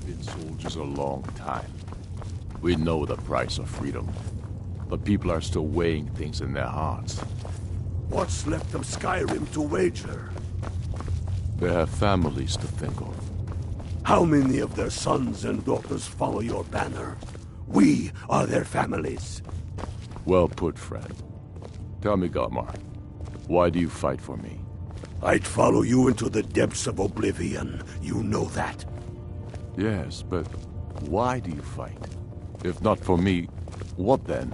been soldiers a long time. We know the price of freedom. But people are still weighing things in their hearts. What's left of Skyrim to wager? They have families to think of. How many of their sons and daughters follow your banner? We are their families. Well put, friend. Tell me, Galmar, why do you fight for me? I'd follow you into the depths of oblivion. You know that. Yes, but why do you fight? If not for me, what then?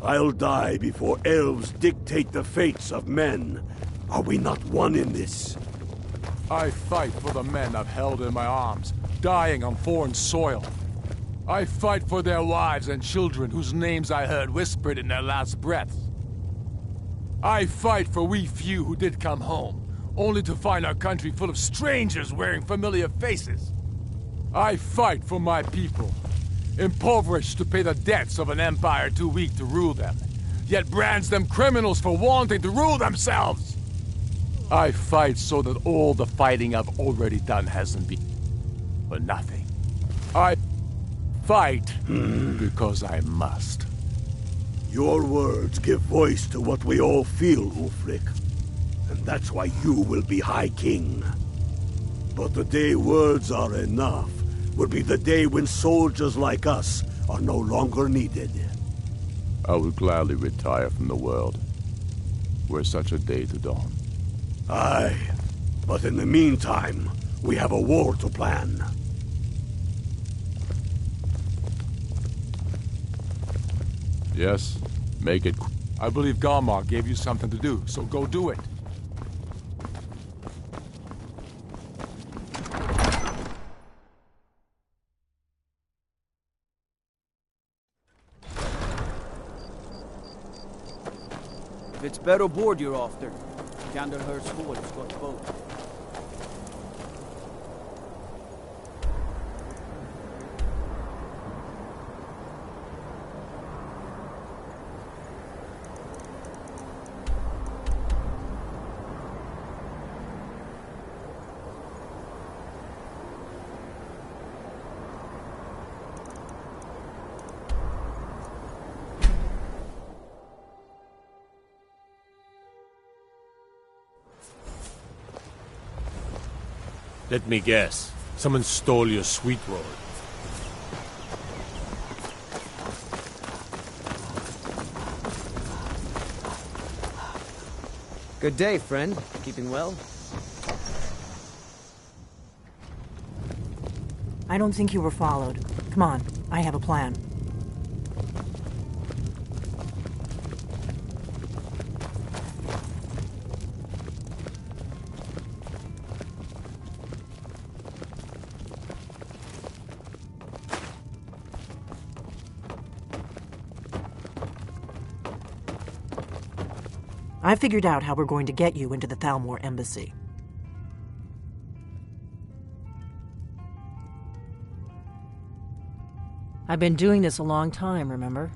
I'll die before elves dictate the fates of men. Are we not one in this? I fight for the men I've held in my arms, dying on foreign soil. I fight for their wives and children whose names I heard whispered in their last breaths. I fight for we few who did come home, only to find our country full of strangers wearing familiar faces. I fight for my people, impoverished to pay the debts of an empire too weak to rule them, yet brands them criminals for wanting to rule themselves. I fight so that all the fighting I've already done hasn't been for nothing. I fight because I must. Your words give voice to what we all feel, Ulfric. And that's why you will be High King. But the day words are enough will be the day when soldiers like us are no longer needed. I would gladly retire from the world, were such a day to dawn. Aye, but in the meantime, we have a war to plan. Yes, make it. I believe Galmar gave you something to do, so go do it. If it's better board you're after, Ganderhurst Hall has got both. Let me guess. Someone stole your sweet roll. Good day, friend. Keeping well? I don't think you were followed. Come on, I have a plan. I figured out how we're going to get you into the Thalmor embassy. I've been doing this a long time, remember?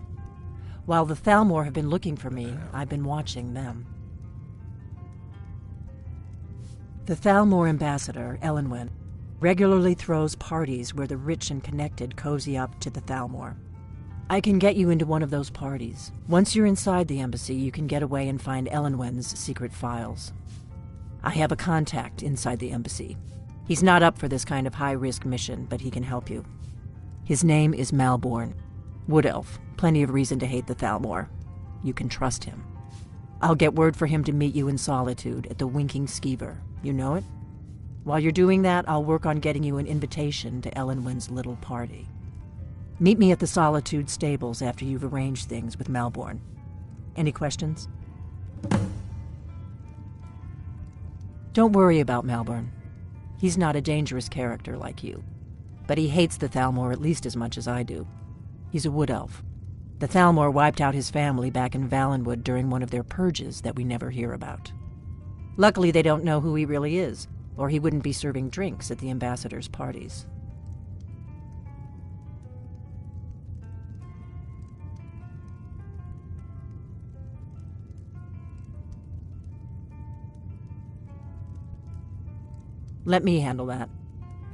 While the Thalmor have been looking for me, I've been watching them. The Thalmor ambassador, Elenwen, regularly throws parties where the rich and connected cozy up to the Thalmor. I can get you into one of those parties. Once you're inside the embassy, you can get away and find Elenwen's secret files. I have a contact inside the embassy. He's not up for this kind of high-risk mission, but he can help you. His name is Malborn. Wood Elf. Plenty of reason to hate the Thalmor. You can trust him. I'll get word for him to meet you in Solitude at the Winking Skeever. You know it? While you're doing that, I'll work on getting you an invitation to Elenwen's little party. Meet me at the Solitude stables after you've arranged things with Malborn. Any questions? Don't worry about Malborn. He's not a dangerous character like you. But he hates the Thalmor at least as much as I do. He's a wood elf. The Thalmor wiped out his family back in Valenwood during one of their purges that we never hear about. Luckily, they don't know who he really is, or he wouldn't be serving drinks at the ambassador's parties. Let me handle that.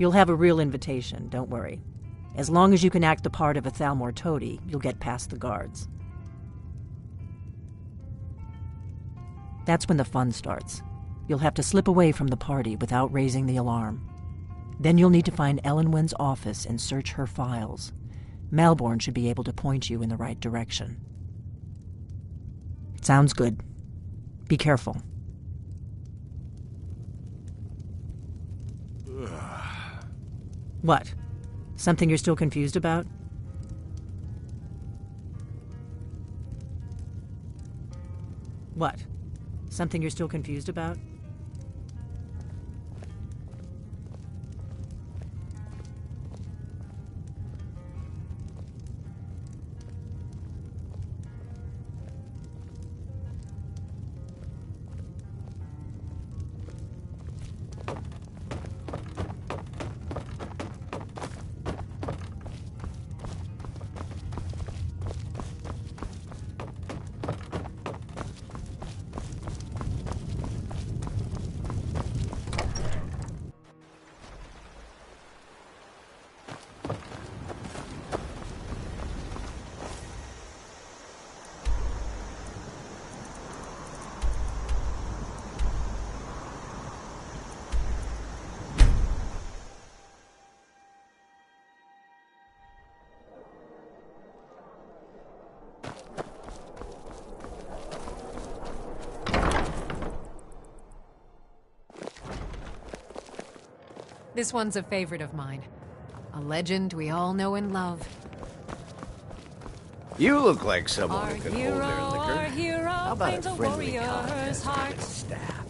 You'll have a real invitation, don't worry. As long as you can act the part of a Thalmor toady, you'll get past the guards. That's when the fun starts. You'll have to slip away from the party without raising the alarm. Then you'll need to find Elenwen's office and search her files. Malborn should be able to point you in the right direction. Sounds good. Be careful. What? Something you're still confused about? What? Something you're still confused about? This one's a favorite of mine. A legend we all know and love. You look like someone Our who could hero, hold their liquor. our hero, How about finds a a friendly warrior's contest with heart. a staff?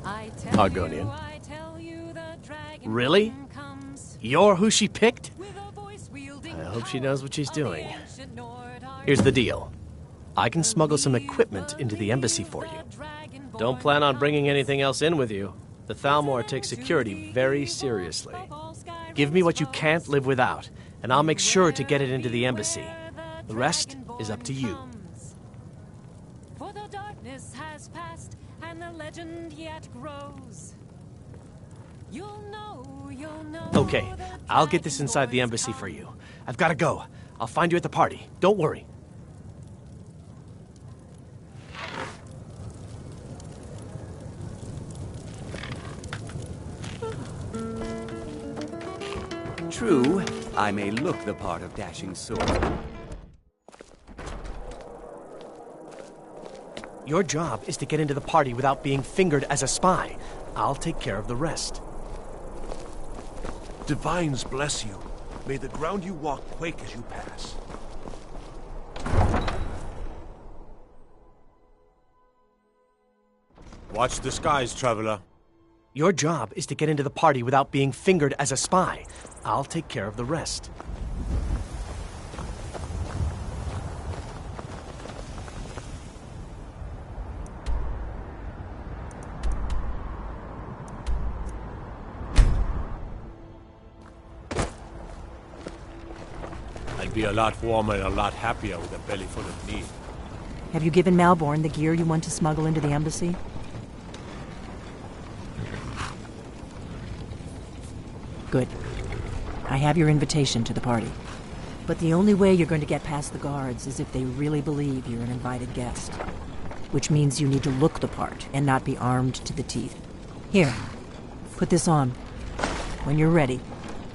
I Argonian. tell you the dragon Really? comes You're who she picked? with a voice wielding I hope she power knows what she's of the doing. ancient Nord Here's the deal. I can smuggle some equipment into the embassy for you. Don't plan on bringing anything else in with you. The Thalmor takes security very seriously. Give me what you can't live without, and I'll make sure to get it into the embassy. The rest is up to you. For the darkness has passed, and the legend yet grows. You'll know. Okay, I'll get this inside the embassy for you. I've got to go. I'll find you at the party. Don't worry. True, I may look the part of dashing sword. Your job is to get into the party without being fingered as a spy. I'll take care of the rest. Divines bless you. May the ground you walk quake as you pass. Watch the skies, traveler. Your job is to get into the party without being fingered as a spy. I'll take care of the rest. I'd be a lot warmer and a lot happier with a belly full of meat. Have you given Malborn the gear you want to smuggle into the embassy? Good. I have your invitation to the party. But the only way you're going to get past the guards is if they really believe you're an invited guest. Which means you need to look the part and not be armed to the teeth. Here, put this on. When you're ready,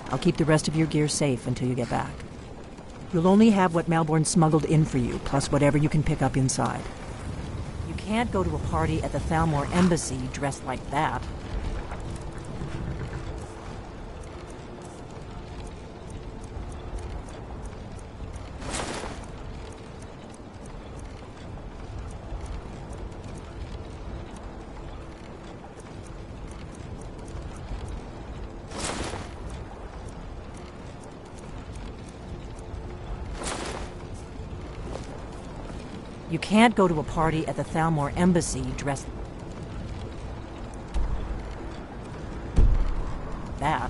I'll keep the rest of your gear safe until you get back. You'll only have what Malborn smuggled in for you, plus whatever you can pick up inside. You can't go to a party at the Thalmor embassy dressed like that. You can't go to a party at the Thalmor embassy dressed... that.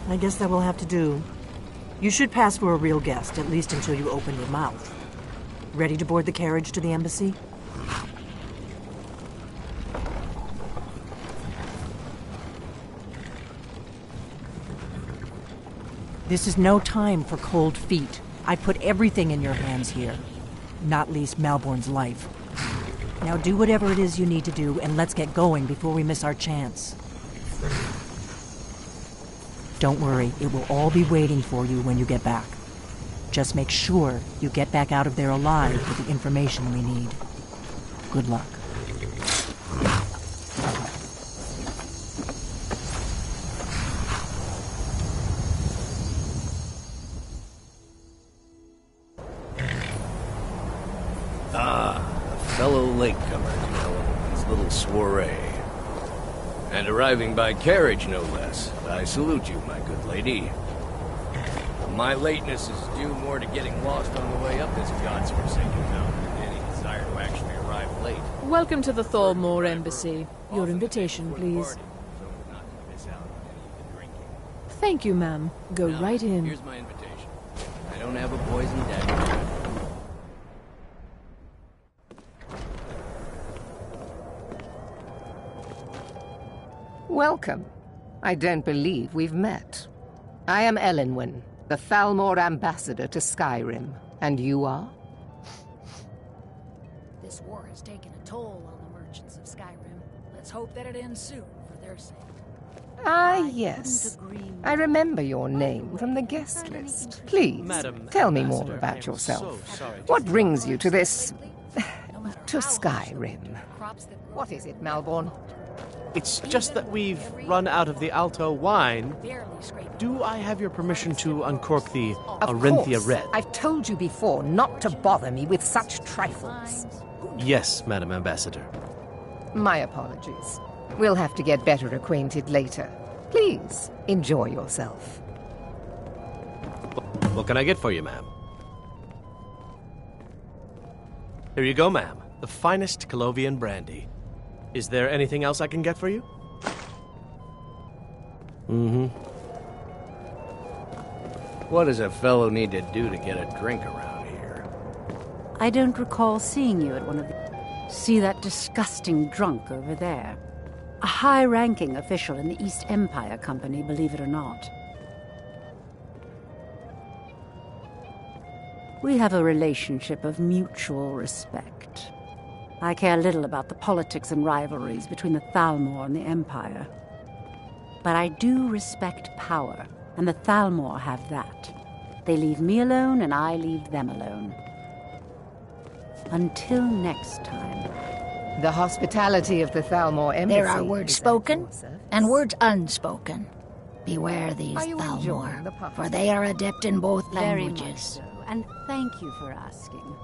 I guess that will have to do. You should pass for a real guest, at least until you open your mouth. Ready to board the carriage to the embassy? This is no time for cold feet. I put everything in your hands here, not least Malborn's life. Now do whatever it is you need to do, and let's get going before we miss our chance. Don't worry, it will all be waiting for you when you get back. Just make sure you get back out of there alive with the information we need. Good luck. Fellow latecomers, you know, this little soiree. And arriving by carriage, no less. I salute you, my good lady. My lateness is due more to getting lost on the way up this god's-forsaken mountain than any desire to actually arrive late. Welcome to the Thalmor Embassy. Your invitation, please. Thank you, ma'am. Go right in. Here's my invitation. I don't have a poison dagger. Welcome. I don't believe we've met. I am Elenwen, the Thalmor ambassador to Skyrim. And you are? This war has taken a toll on the merchants of Skyrim. Let's hope that it ends soon, for their sake. Ah, yes. I remember your name from the guest list. Please, tell me more about yourself. What brings you to this... to Skyrim? What is it, Malborn? It's just that we've run out of the Alto wine. Do I have your permission to uncork the Arinthia Red? I've told you before not to bother me with such trifles. Yes, Madam Ambassador. My apologies. We'll have to get better acquainted later. Please, enjoy yourself. What can I get for you, ma'am? Here you go, ma'am. The finest Colovian brandy. Is there anything else I can get for you? What does a fellow need to do to get a drink around here? I don't recall seeing you at one of the... See that disgusting drunk over there? A high-ranking official in the East Empire Company, believe it or not. We have a relationship of mutual respect. I care little about the politics and rivalries between the Thalmor and the Empire. But I do respect power, and the Thalmor have that. They leave me alone, and I leave them alone. Until next time. The hospitality of the Thalmor Embassy... There are words spoken and words unspoken. Beware these Thalmor, for they are adept in both languages. Very much so, and thank you for asking.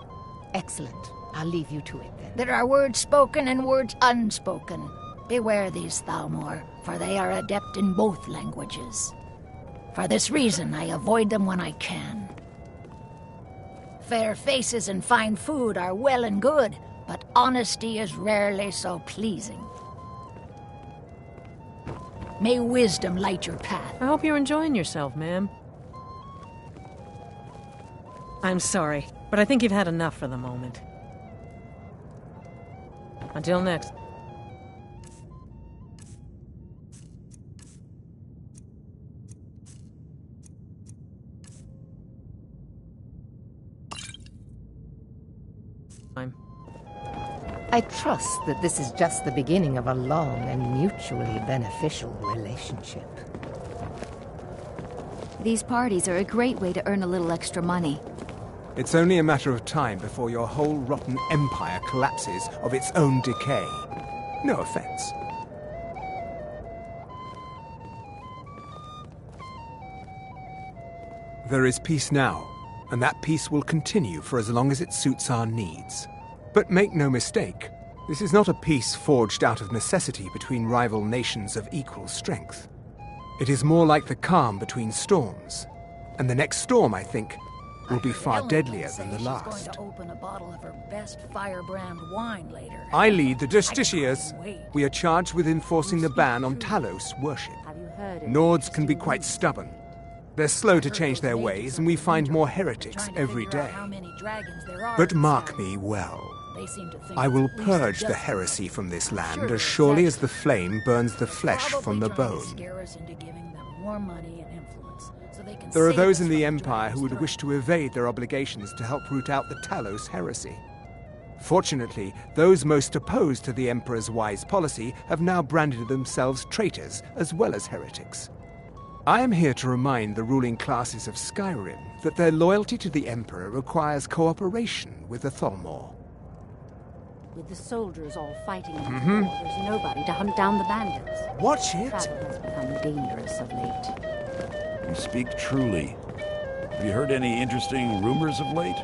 Excellent. I'll leave you to it, then. There are words spoken and words unspoken. Beware these Thalmor, for they are adept in both languages. For this reason, I avoid them when I can. Fair faces and fine food are well and good, but honesty is rarely so pleasing. May wisdom light your path. I hope you're enjoying yourself, ma'am. I'm sorry, but I think you've had enough for the moment. Until next. I trust that this is just the beginning of a long and mutually beneficial relationship. These parties are a great way to earn a little extra money. It's only a matter of time before your whole rotten empire collapses of its own decay. No offense. There is peace now, and that peace will continue for as long as it suits our needs. But make no mistake, this is not a peace forged out of necessity between rival nations of equal strength. It is more like the calm between storms. And the next storm, I think, will be far deadlier than the last. She's going to open a bottle of her best firebrand wine later. I lead the Justiciars. We are charged with enforcing the ban on Talos worship. Nords can be quite stubborn. They're slow to change their ways, and we find more heretics every day. But mark me well. I will purge the heresy from this land as surely as the flame burns the flesh from the bone. There are those in the Empire who would wish to evade their obligations to help root out the Talos heresy. Fortunately, those most opposed to the Emperor's wise policy have now branded themselves traitors as well as heretics. I am here to remind the ruling classes of Skyrim that their loyalty to the Emperor requires cooperation with the Thalmor. With the soldiers all fighting in the war, there's nobody to hunt down the bandits. Watch it! Travel has become dangerous of late. You speak truly. Have you heard any interesting rumors of late?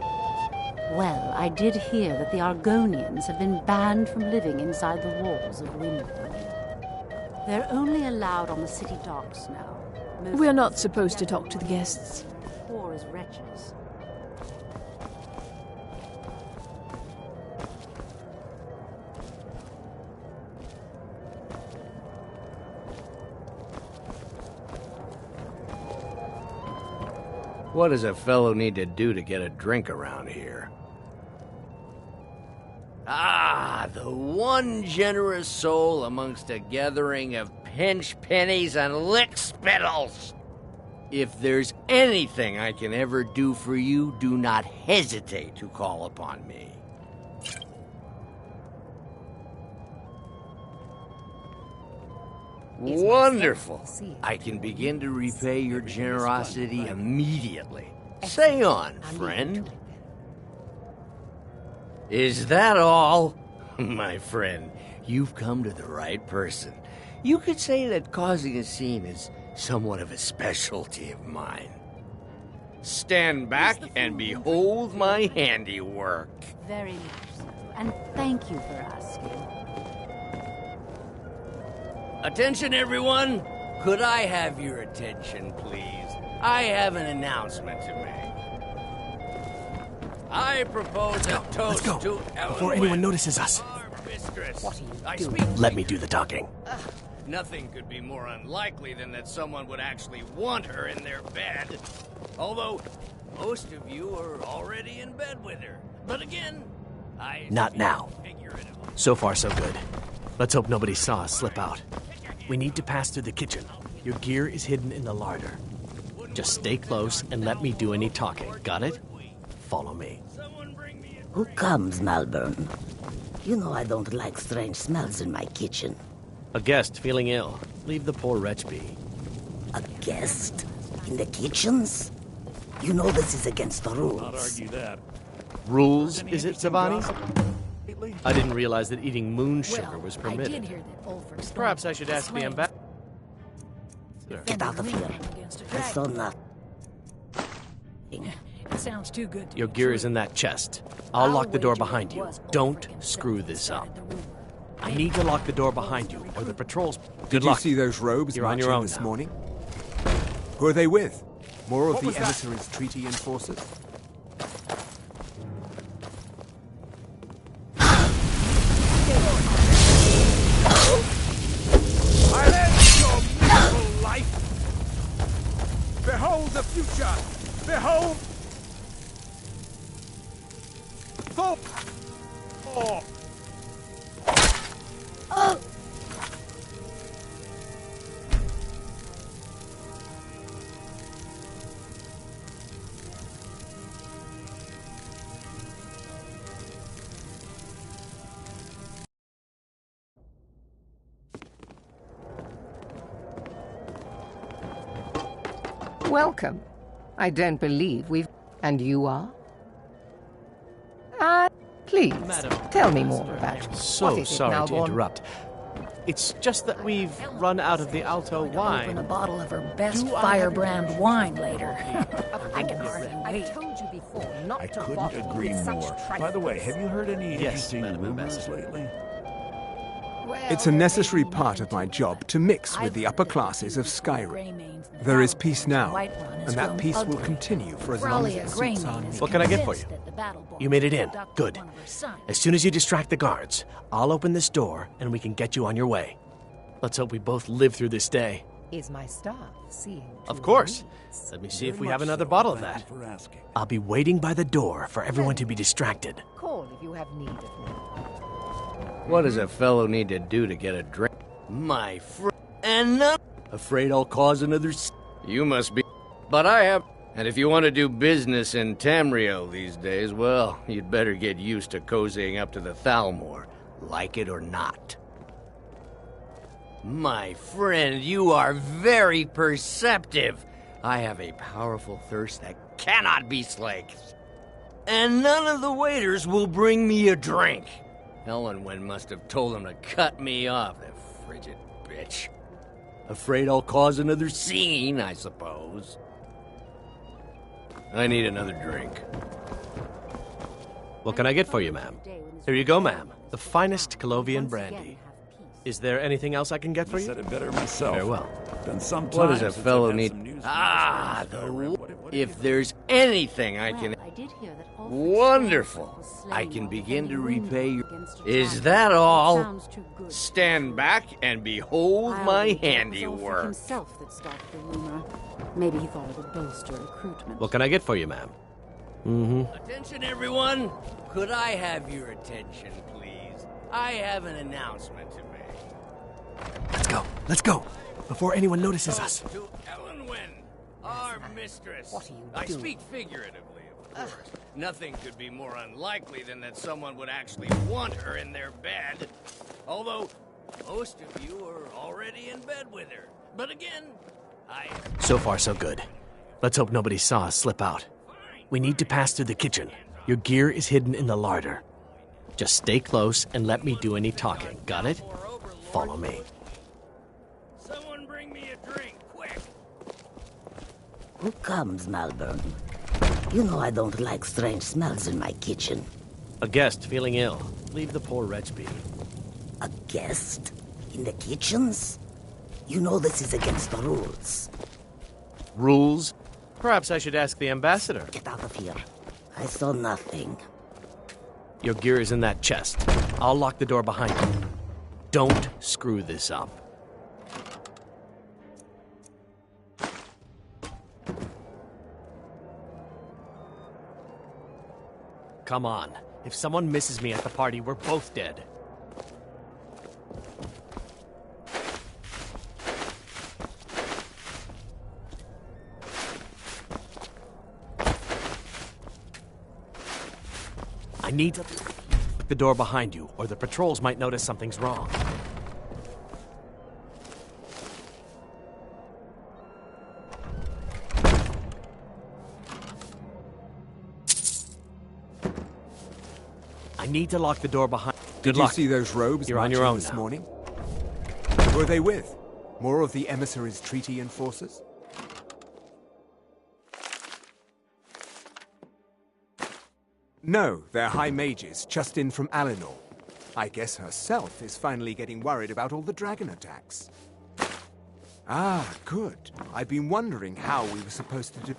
Well, I did hear that the Argonians have been banned from living inside the walls of Windhelm. They're only allowed on the city docks now. We're not supposed to talk to the guests. Poor as wretches. What does a fellow need to do to get a drink around here? Ah, the one generous soul amongst a gathering of pinch pennies and lick spittles. If there's anything I can ever do for you, do not hesitate to call upon me. Wonderful. I can begin to repay your generosity immediately. Say on, friend. Is that all? My friend, you've come to the right person. You could say that causing a scene is somewhat of a specialty of mine. Stand back and behold my handiwork. Very much so, and thank you for asking. Attention, everyone! Could I have your attention, please? I have an announcement to make. I propose a toast to before anyone notices us. What are you doing? Let me do the talking. Nothing could be more unlikely than that someone would actually want her in their bed. Although, most of you are already in bed with her. But again, Not now. So far, so good. Let's hope nobody saw us slip out. We need to pass through the kitchen. Your gear is hidden in the larder. Just stay close and let me do any talking. Got it? Follow me. Who comes, Malburn? You know I don't like strange smells in my kitchen. A guest feeling ill. Leave the poor wretch be. A guest? In the kitchens? You know this is against the rules. Not argue that. Rules, is it, Savani? I didn't realize that eating moon sugar was permitted. I did hear that Ulfric's Perhaps I should ask the ambassador. Get out of here. I saw nothing. It sounds too good to Your gear is in that chest. I'll lock the door behind you. Don't screw this up. I need to lock the door behind you, or the patrols... Did you see those robes You're on marching your own this now. morning? Who are they with? More of the emissaries' treaty enforcers? I end your miserable life! Behold the future! Behold! Full... Oh. Welcome. I don't believe we've... And you are? Please, tell me more about you. So sorry to interrupt. It's just that we've run out of the Alto wine. Open a bottle of her best firebrand wine later. I can hardly wait. I told you before not I to couldn't bother agree with such more. trifles. By the way, have you heard any Yes, interesting Madam rumors Ambassador. lately? It's a necessary part of my job to mix with the upper classes of Skyrim. There is peace now, and that peace will continue for as long as it suits our needs. What can I get for you? You made it in. Good. As soon as you distract the guards, I'll open this door and we can get you on your way. Let's hope we both live through this day. Is my staff seeing? Of course. Let me see if we have another bottle of that. I'll be waiting by the door for everyone to be distracted. Call if you have need of me. What does a fellow need to do to get a drink? My friend. And afraid I'll cause another You must be. But I have. And if you want to do business in Tamriel these days, well, you'd better get used to cozying up to the Thalmor, like it or not. My friend, you are very perceptive. I have a powerful thirst that cannot be slaked. And none of the waiters will bring me a drink. Elenwen must have told them to cut me off, that frigid bitch. Afraid I'll cause another scene, I suppose. I need another drink. What can I get for you, ma'am? Here you go, ma'am. The finest Colovian brandy. Is there anything else I can get for you? I said it better myself. Farewell. Been some time What does a since fellow I've had need? some news If there's anything I can... Wonderful. I can begin to repay you. Is that all? Stand back and behold my handiwork. Himself that started the rumor. Maybe he thought it would bolster recruitment. What can I get for you, ma'am? Attention, everyone. Could I have your attention, please? I have an announcement to make. Let's go. Before anyone notices us. To Elenwen, our mistress. What are you I doing? speak figuratively, of course. Nothing could be more unlikely than that someone would actually want her in their bed. Although, most of you are already in bed with her. But again, So far, so good. Let's hope nobody saw us slip out. We need to pass through the kitchen. Your gear is hidden in the larder. Just stay close and let me do any talking. Got it? Follow me. Someone bring me a drink, quick. Who comes, Malvern? You know I don't like strange smells in my kitchen. A guest feeling ill. Leave the poor wretch be. A guest? In the kitchens? You know this is against the rules. Rules? Perhaps I should ask the ambassador. Get out of here. I saw nothing. Your gear is in that chest. I'll lock the door behind you. Don't screw this up. Come on. If someone misses me at the party, we're both dead. I need to lock the door behind you, or the patrols might notice something's wrong. I need to lock the door behind. Did you see those robes You're on your own this now. morning? Who are they with? More of the emissaries' treaty enforcers? No, they're high mages, just in from Alinor. I guess herself is finally getting worried about all the dragon attacks. Ah, good. I've been wondering how we were supposed to do...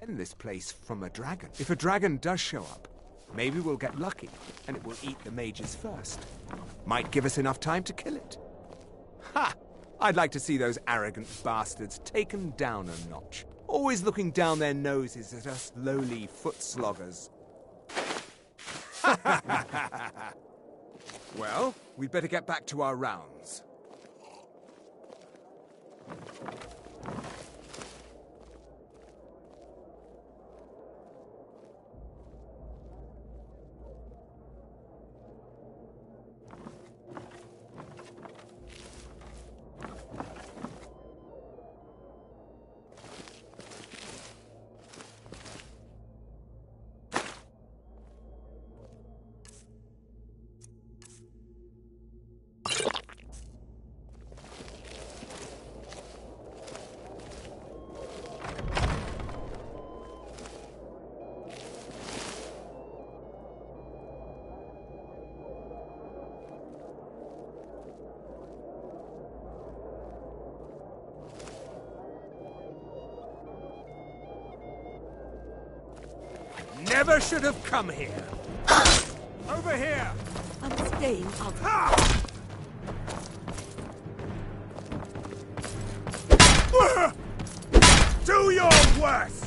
in this place from a dragon. If a dragon does show up, maybe we'll get lucky, and it will eat the mages first. Might give us enough time to kill it. Ha! I'd like to see those arrogant bastards taken down a notch. Always looking down their noses at us lowly foot sloggers. Well, we'd better get back to our rounds. never should have come here. Over here! I'm staying out. Do your worst!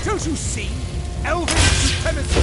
Don't you see? Elven supremacy!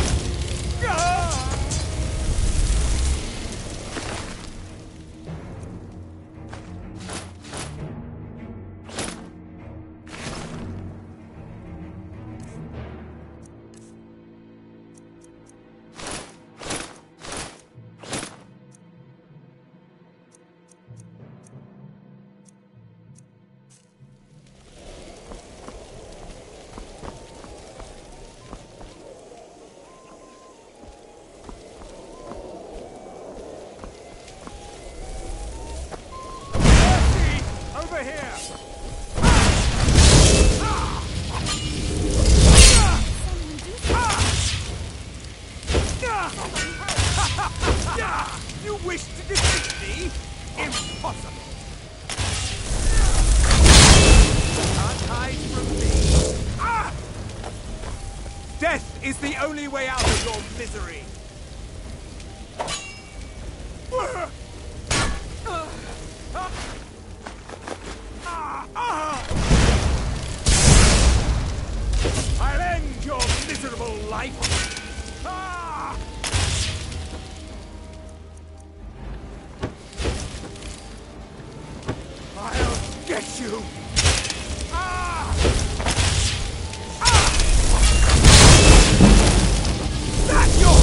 You wish to defeat me? Impossible! Can't hide from me. Death is the only way out of your misery! I'll end your miserable life! I'll get you! That's your...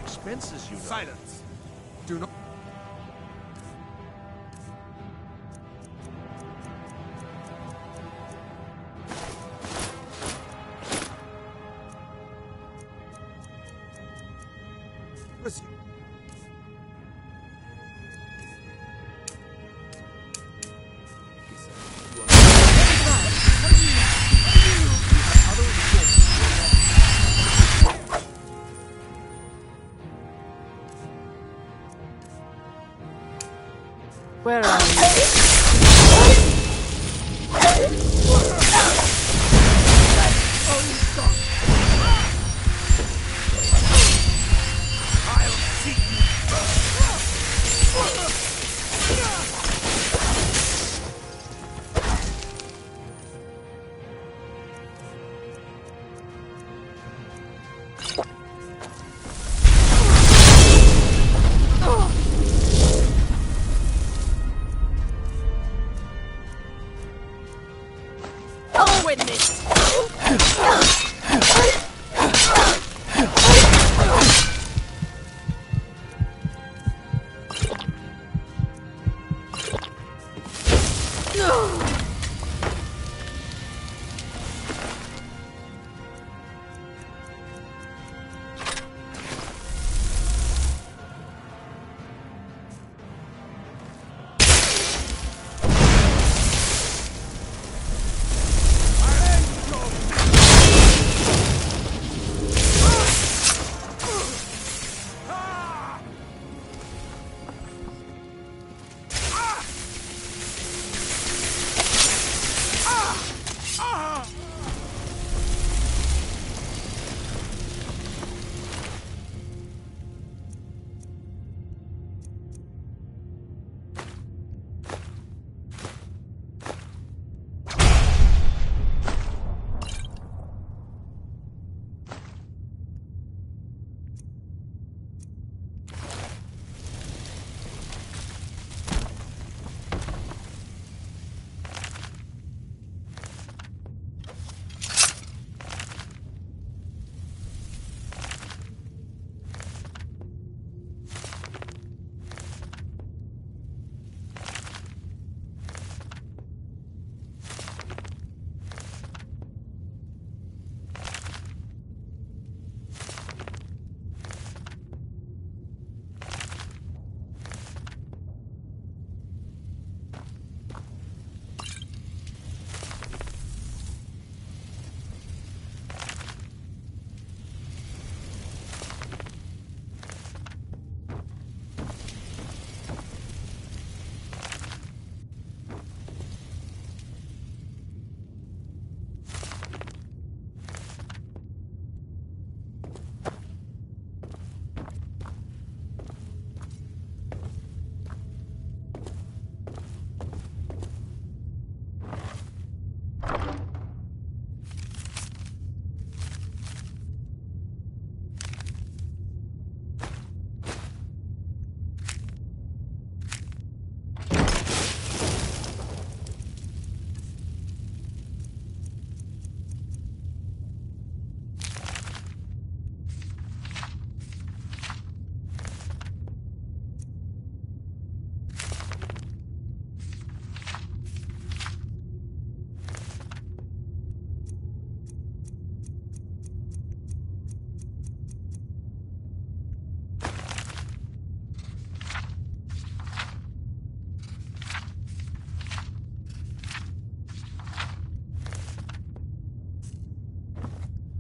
expenses, you know. Silence! Do not... Resume. Where are you?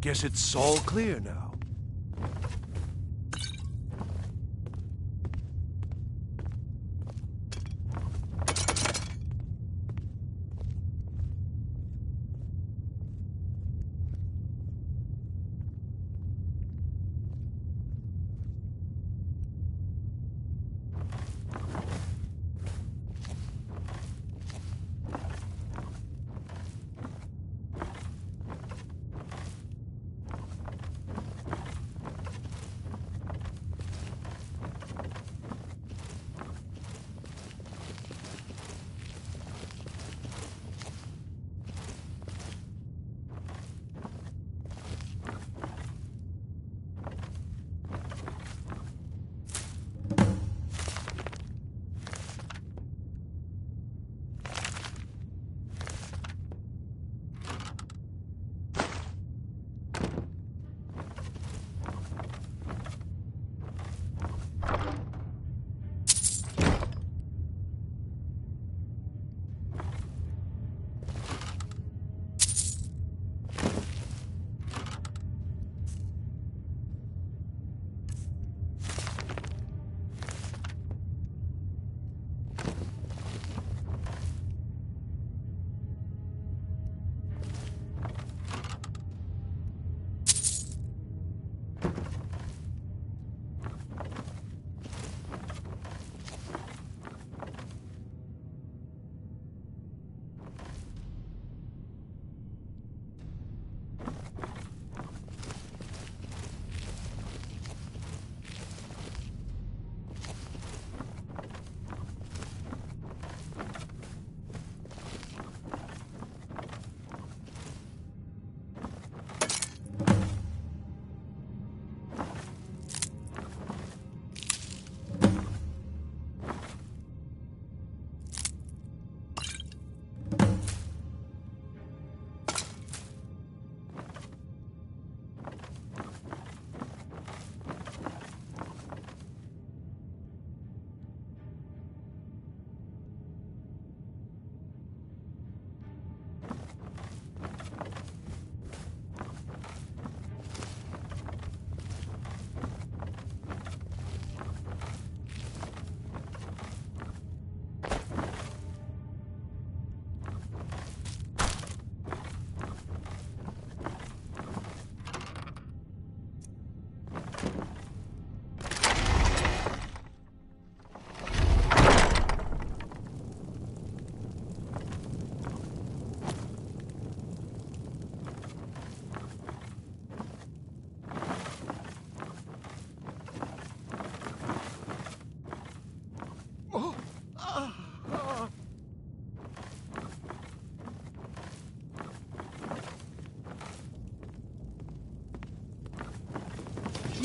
Guess it's all clear now.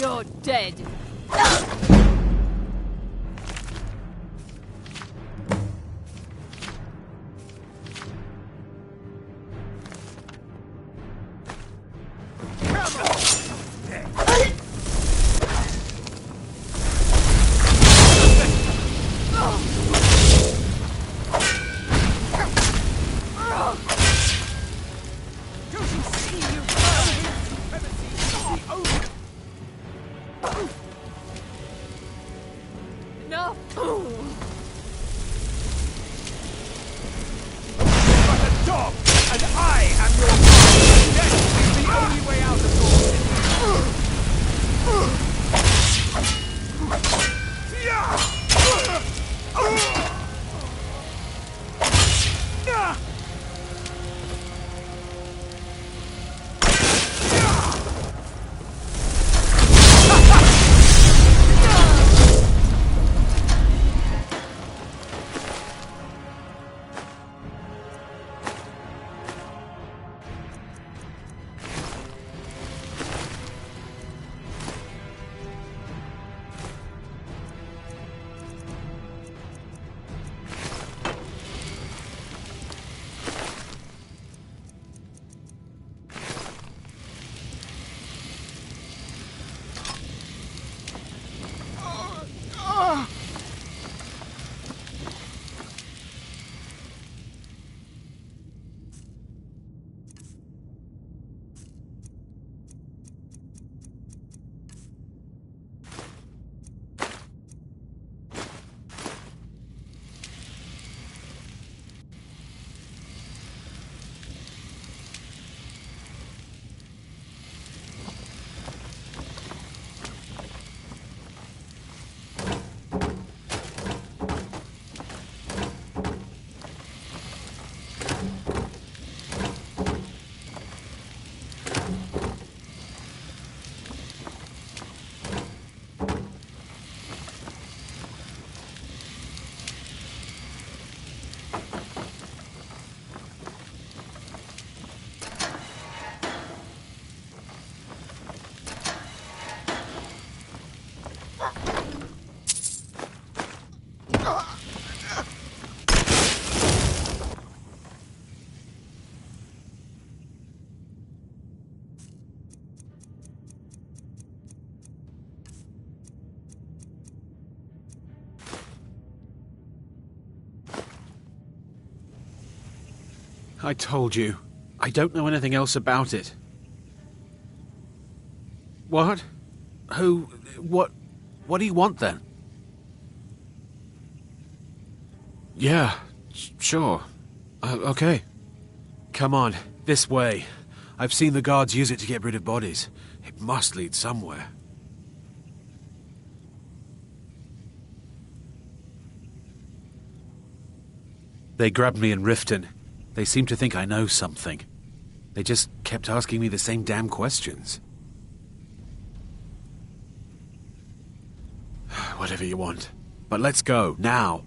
You're dead. No. But a dog, and I am your father. Death is the only way out of I told you. I don't know anything else about it. What? Who? What do you want then? Yeah, sure. Okay. Come on, this way. I've seen the guards use it to get rid of bodies. It must lead somewhere. They grabbed me in Riften. They seem to think I know something. They just kept asking me the same damn questions. Whatever you want. But let's go, now.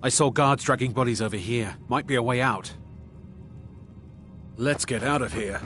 I saw guards dragging bodies over here. Might be a way out. Let's get out of here.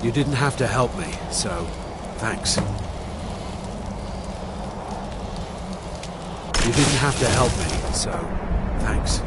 You didn't have to help me, so thanks. You didn't have to help me, so thanks.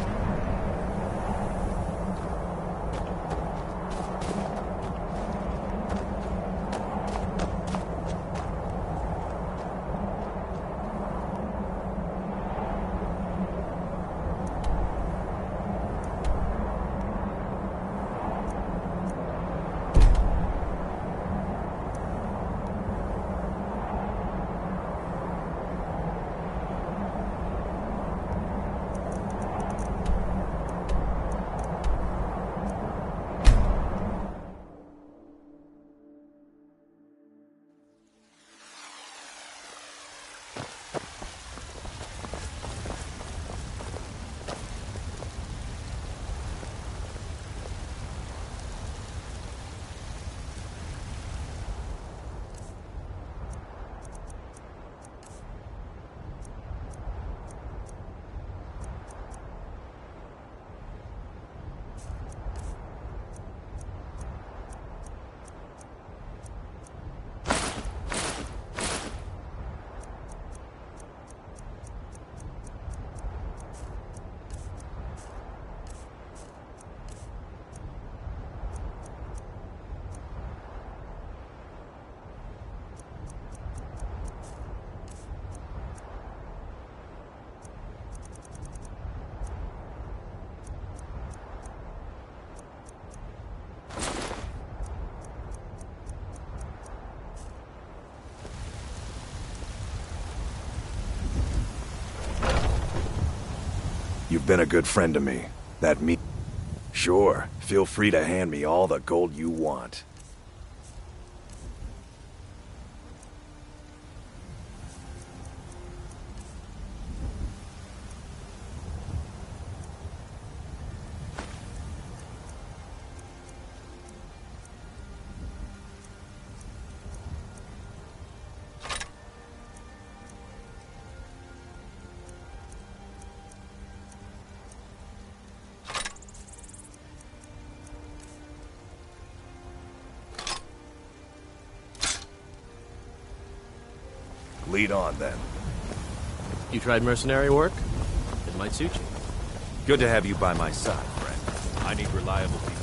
You've been a good friend to me. That me. Sure, feel free to hand me all the gold you want. Lead on, then. You tried mercenary work? It might suit you. Good to have you by my side, friend. I need reliable people.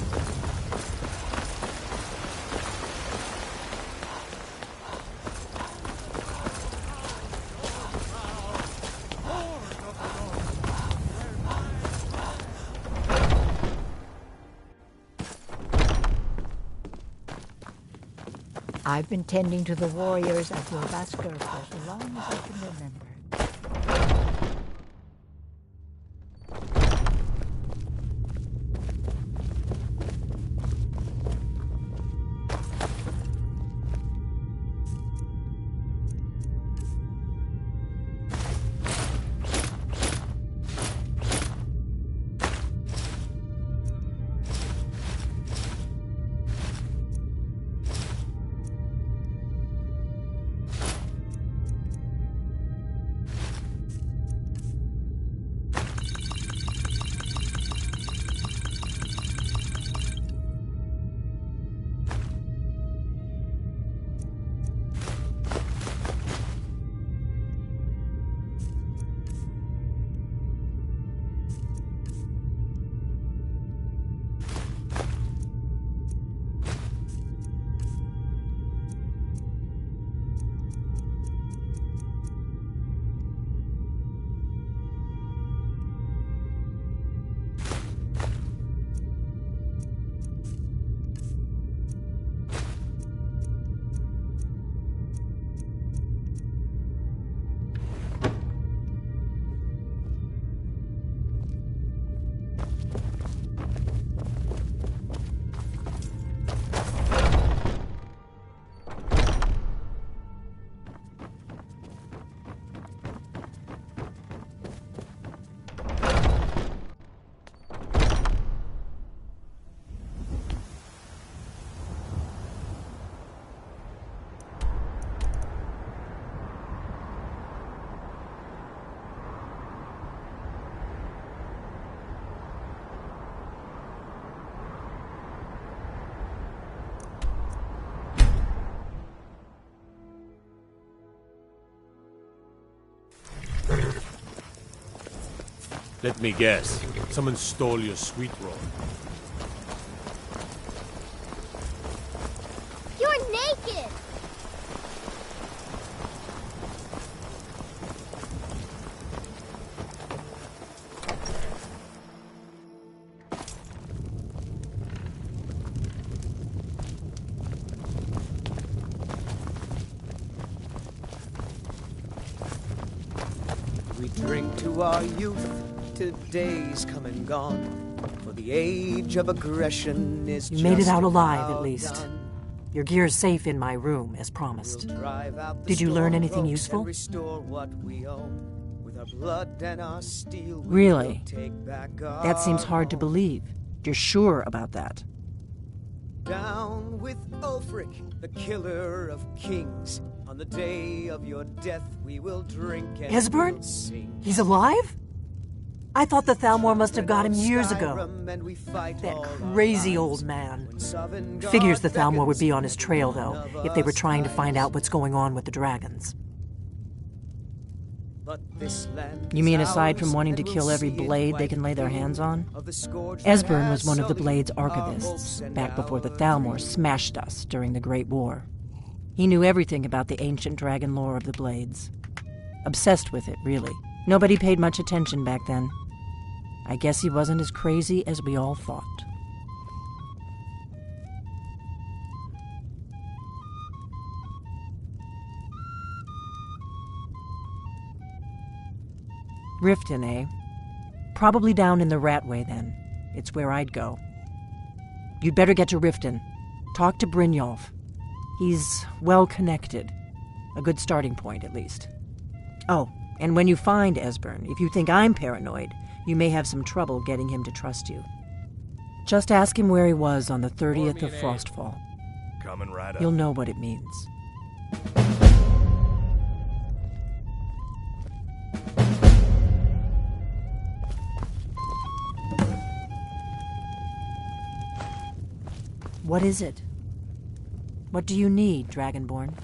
I've been tending to the warriors at your Vasker for as long as I can remember. Let me guess. Someone stole your sweet roll. You're naked! We drink to our youth, to days come and gone, for the age of aggression is You made it just out alive, about at least. done. Your gear's safe in my room, as promised. We'll drive out the Did you learn storm anything cloaks useful? and restore what we own. With our blood and our steel, we Really? will take back That seems our hard to home. believe. You're sure about that? Down with Ulfric, the killer of kings. On the day of your death, we will drink and Esbern? we'll sing. He's alive? I thought the Thalmor must have got him years ago. Skyrim, and we fight That all our crazy lives. old man. When Sovngarde Figures the Thalmor would beckons, be on his trail, though, none of if they were us trying to find hides. out what's going on with the dragons. But this land You mean is aside ours, from wanting to and we'll kill every see it blade they white can lay their gleam hands on? of the scourge that Esbern has was one of the sullied Blade's our archivists, hopes and back before the our Thalmor dreams. smashed us during the Great War. He knew everything about the ancient dragon lore of the Blades. Obsessed with it, really. Nobody paid much attention back then. I guess he wasn't as crazy as we all thought. Riften, eh? Probably down in the Ratway, then. It's where I'd go. You'd better get to Riften. Talk to Brynjolf. He's well-connected. A good starting point, at least. Oh, and when you find Esbern, if you think I'm paranoid, you may have some trouble getting him to trust you. Just ask him where he was on the 30th of Frostfall. Coming right up. You'll know what it means. What is it? What do you need, Dragonborn?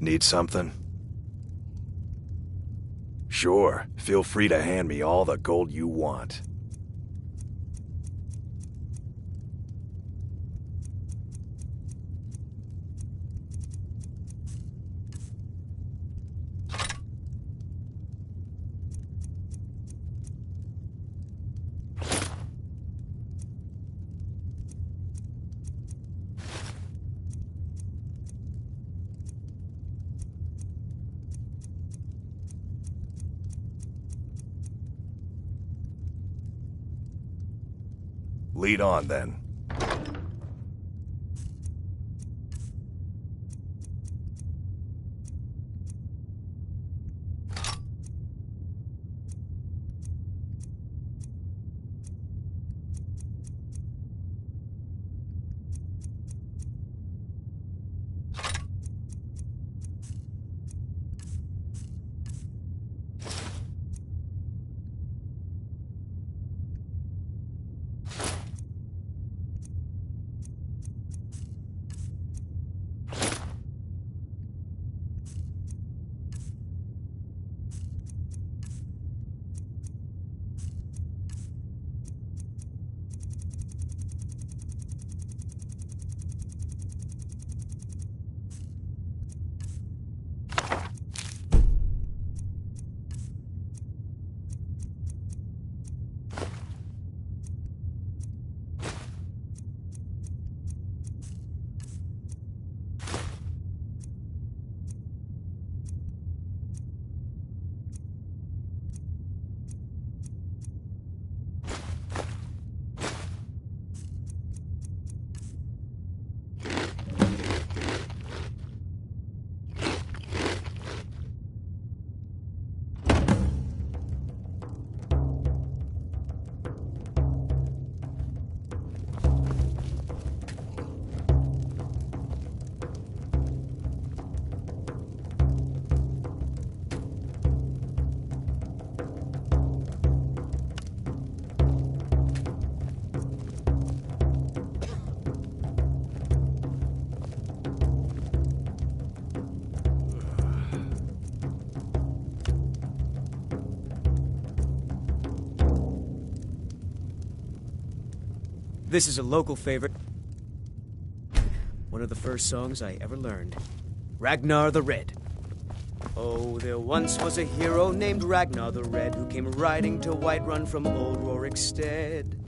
Need something? Sure, feel free to hand me all the gold you want. Lead on, then. This is a local favorite. One of the first songs I ever learned. Ragnar the Red. Oh, there once was a hero named Ragnar the Red who came riding to Whiterun from old Rorikstead.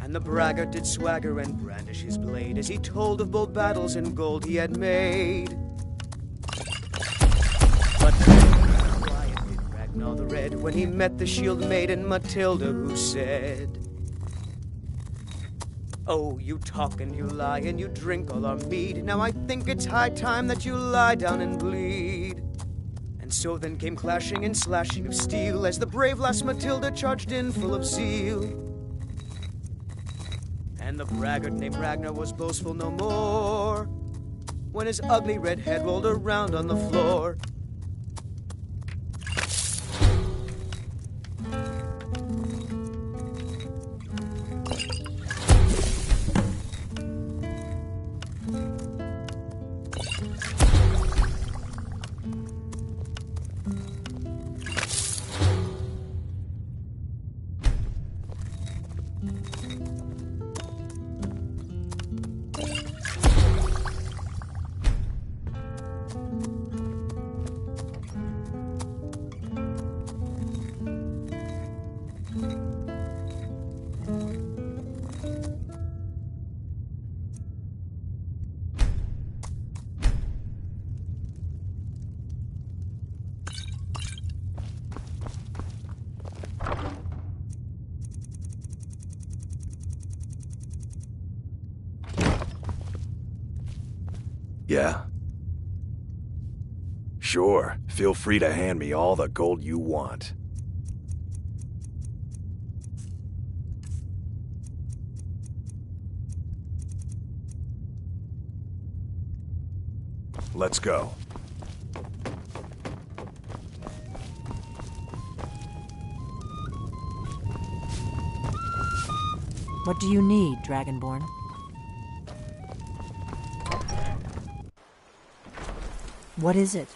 And the braggart did swagger and brandish his blade as he told of bold battles and gold he had made. But quiet did Ragnar the Red when he met the shield maiden Matilda, who said, "Oh, you talk and you lie and you drink all our mead. Now I think it's high time that you lie down and bleed." And so then came clashing and slashing of steel as the brave lass Matilda charged in full of zeal. And the braggart named Ragnar was boastful no more when his ugly red head rolled around on the floor. Yeah? Sure, feel free to hand me all the gold you want. Let's go. What do you need, Dragonborn? What is it?